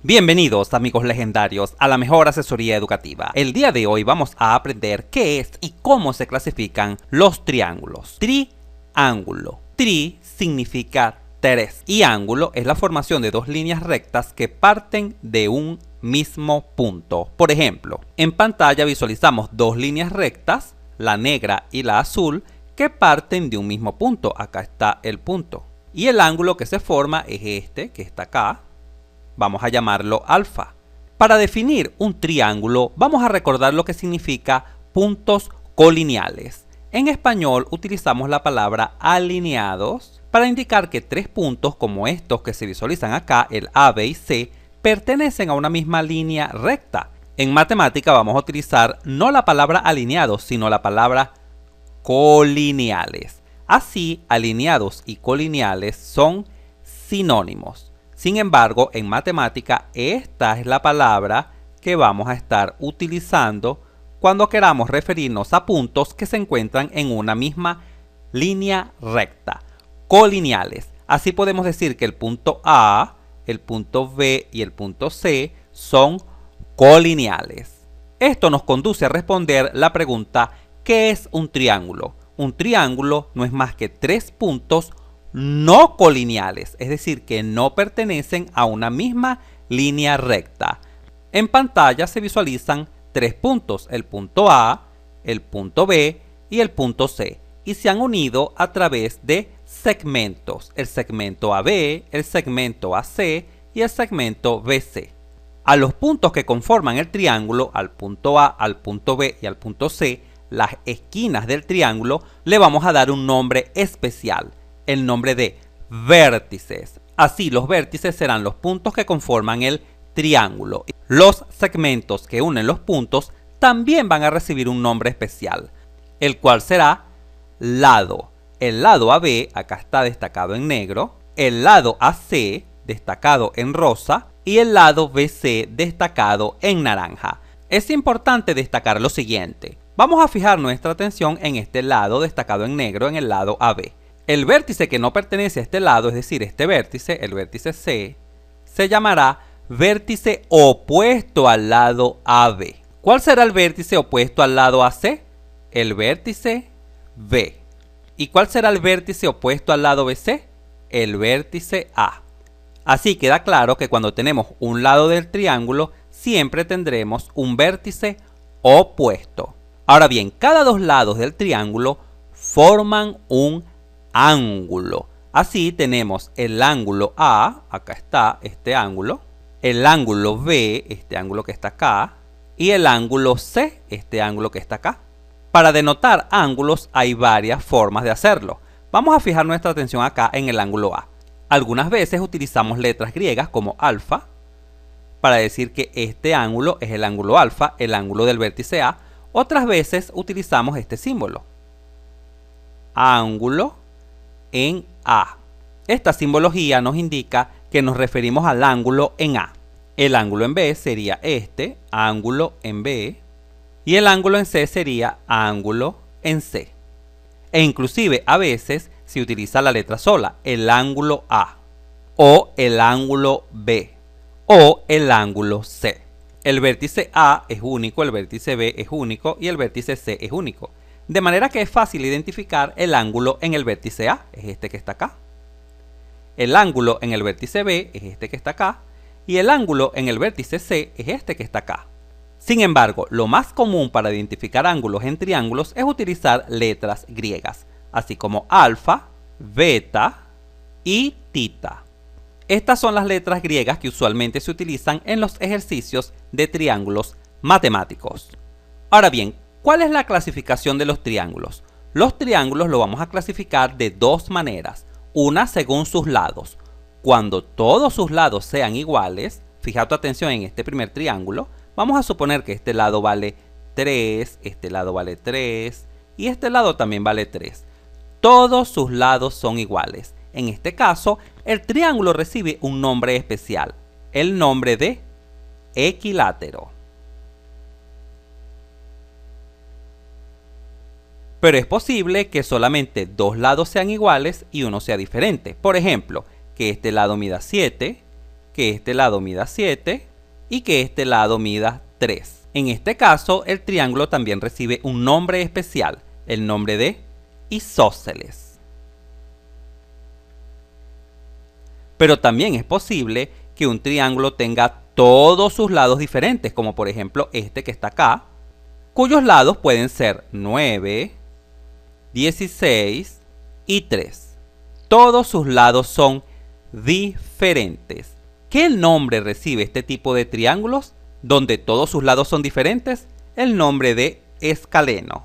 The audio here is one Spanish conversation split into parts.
Bienvenidos amigos legendarios a la mejor asesoría educativa. El día de hoy vamos a aprender qué es y cómo se clasifican los triángulos. Triángulo. Tri significa tres y ángulo es la formación de dos líneas rectas que parten de un mismo punto. Por ejemplo, en pantalla visualizamos dos líneas rectas, la negra y la azul, que parten de un mismo punto. Acá está el punto. Y el ángulo que se forma es este, que está acá. Vamos a llamarlo alfa. Para definir un triángulo, vamos a recordar lo que significa puntos colineales. En español utilizamos la palabra alineados para indicar que tres puntos como estos que se visualizan acá, el A, B y C, pertenecen a una misma línea recta. En matemática vamos a utilizar no la palabra alineados, sino la palabra colineales. Así, alineados y colineales son sinónimos. Sin embargo, en matemática, esta es la palabra que vamos a estar utilizando cuando queramos referirnos a puntos que se encuentran en una misma línea recta, colineales. Así podemos decir que el punto A, el punto B y el punto C son colineales. Esto nos conduce a responder la pregunta: ¿qué es un triángulo? Un triángulo no es más que tres puntos no colineales, es decir, que no pertenecen a una misma línea recta. En pantalla se visualizan tres puntos, el punto A, el punto B y el punto C, y se han unido a través de segmentos, el segmento AB, el segmento AC y el segmento BC. A los puntos que conforman el triángulo, al punto A, al punto B y al punto C, las esquinas del triángulo, le vamos a dar un nombre especial, el nombre de vértices. Así, los vértices serán los puntos que conforman el triángulo. Los segmentos que unen los puntos también van a recibir un nombre especial, el cual será lado. El lado AB, acá está destacado en negro, el lado AC, destacado en rosa, y el lado BC, destacado en naranja. Es importante destacar lo siguiente. Vamos a fijar nuestra atención en este lado destacado en negro, en el lado AB. El vértice que no pertenece a este lado, es decir, este vértice, el vértice C, se llamará vértice opuesto al lado AB. ¿Cuál será el vértice opuesto al lado AC? El vértice B. ¿Y cuál será el vértice opuesto al lado BC? El vértice A. Así queda claro que cuando tenemos un lado del triángulo, siempre tendremos un vértice opuesto. Ahora bien, cada dos lados del triángulo forman un ángulo. Así tenemos el ángulo A, acá está este ángulo, el ángulo B, este ángulo que está acá, y el ángulo C, este ángulo que está acá. Para denotar ángulos hay varias formas de hacerlo. Vamos a fijar nuestra atención acá en el ángulo A. Algunas veces utilizamos letras griegas como alfa para decir que este ángulo es el ángulo alfa, el ángulo del vértice A. Otras veces utilizamos este símbolo, ángulo en A. Esta simbología nos indica que nos referimos al ángulo en A. El ángulo en B sería este, ángulo en B, y el ángulo en C sería ángulo en C. E inclusive a veces se utiliza la letra sola, el ángulo A, o el ángulo B, o el ángulo C. El vértice A es único, el vértice B es único y el vértice C es único. De manera que es fácil identificar el ángulo en el vértice A, es este que está acá. El ángulo en el vértice B es este que está acá. Y el ángulo en el vértice C es este que está acá. Sin embargo, lo más común para identificar ángulos en triángulos es utilizar letras griegas, así como alfa, beta y tita. Estas son las letras griegas que usualmente se utilizan en los ejercicios de triángulos matemáticos. Ahora bien, ¿cuál es la clasificación de los triángulos? Los triángulos lo vamos a clasificar de dos maneras. Una según sus lados. Cuando todos sus lados sean iguales, fija tu atención en este primer triángulo, vamos a suponer que este lado vale 3, este lado vale 3 y este lado también vale 3. Todos sus lados son iguales. En este caso, el triángulo recibe un nombre especial, el nombre de equilátero. Pero es posible que solamente dos lados sean iguales y uno sea diferente. Por ejemplo, que este lado mida 7, que este lado mida 7 y que este lado mida 3. En este caso, el triángulo también recibe un nombre especial, el nombre de isósceles. Pero también es posible que un triángulo tenga todos sus lados diferentes, como por ejemplo este que está acá, cuyos lados pueden ser 9, 16 y 3. Todos sus lados son diferentes. ¿Qué nombre recibe este tipo de triángulos donde todos sus lados son diferentes? El nombre de escaleno.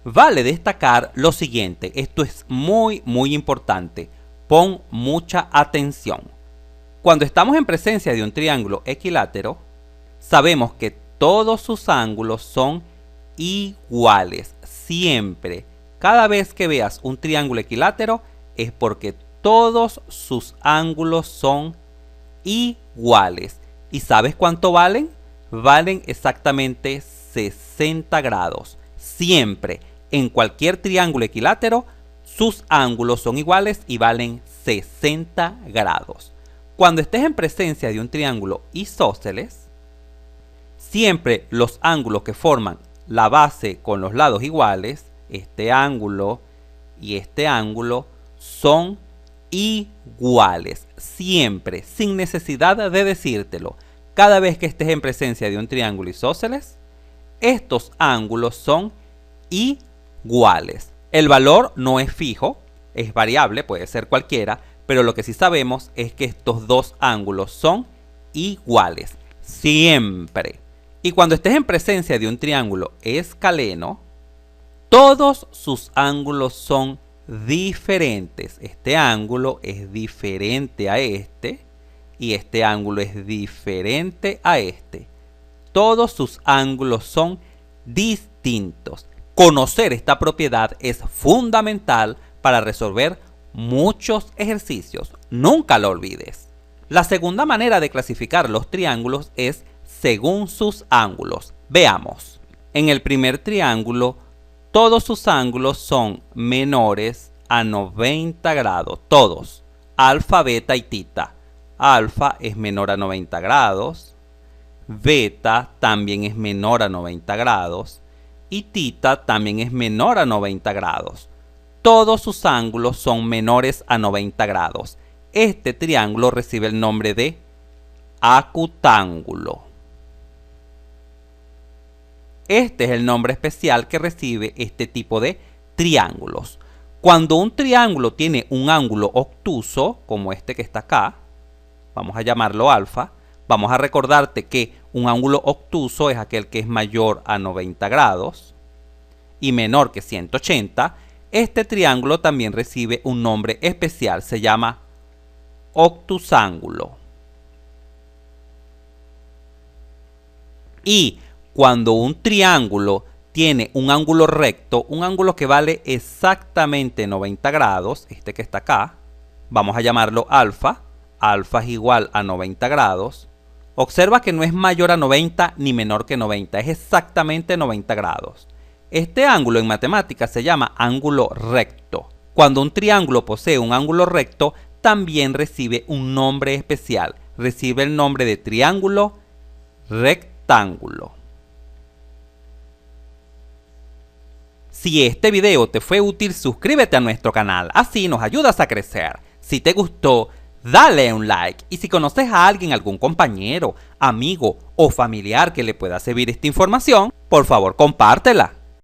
Vale destacar lo siguiente, esto es muy importante, pon mucha atención. Cuando estamos en presencia de un triángulo equilátero, sabemos que todos sus ángulos son iguales, siempre. Cada vez que veas un triángulo equilátero es porque todos sus ángulos son iguales. ¿Y sabes cuánto valen? Valen exactamente 60 grados. Siempre, en cualquier triángulo equilátero, sus ángulos son iguales y valen 60 grados. Cuando estés en presencia de un triángulo isósceles, siempre los ángulos que forman la base con los lados iguales, este ángulo y este ángulo, son iguales, siempre, sin necesidad de decírtelo. Cada vez que estés en presencia de un triángulo isósceles, estos ángulos son iguales. El valor no es fijo, es variable, puede ser cualquiera, pero lo que sí sabemos es que estos dos ángulos son iguales, siempre. Y cuando estés en presencia de un triángulo escaleno, todos sus ángulos son diferentes. Este ángulo es diferente a este y este ángulo es diferente a este. Todos sus ángulos son distintos. Conocer esta propiedad es fundamental para resolver muchos ejercicios. Nunca lo olvides. La segunda manera de clasificar los triángulos es según sus ángulos. Veamos. En el primer triángulo, todos sus ángulos son menores a 90 grados. Todos. Alfa, beta y tita. Alfa es menor a 90 grados. Beta también es menor a 90 grados. Y tita también es menor a 90 grados. Todos sus ángulos son menores a 90 grados. Este triángulo recibe el nombre de acutángulo. Este es el nombre especial que recibe este tipo de triángulos. Cuando un triángulo tiene un ángulo obtuso, como este que está acá, vamos a llamarlo alfa, vamos a recordarte que un ángulo obtuso es aquel que es mayor a 90 grados y menor que 180. Este triángulo también recibe un nombre especial, se llama obtusángulo. Y cuando un triángulo tiene un ángulo recto, un ángulo que vale exactamente 90 grados, este que está acá, vamos a llamarlo alfa. Alfa es igual a 90 grados. Observa que no es mayor a 90 ni menor que 90, es exactamente 90 grados. Este ángulo en matemáticas se llama ángulo recto. Cuando un triángulo posee un ángulo recto, también recibe un nombre especial. Recibe el nombre de triángulo rectángulo. Si este video te fue útil, suscríbete a nuestro canal, así nos ayudas a crecer. Si te gustó, dale un like, y si conoces a alguien, algún compañero, amigo o familiar que le pueda servir esta información, por favor compártela.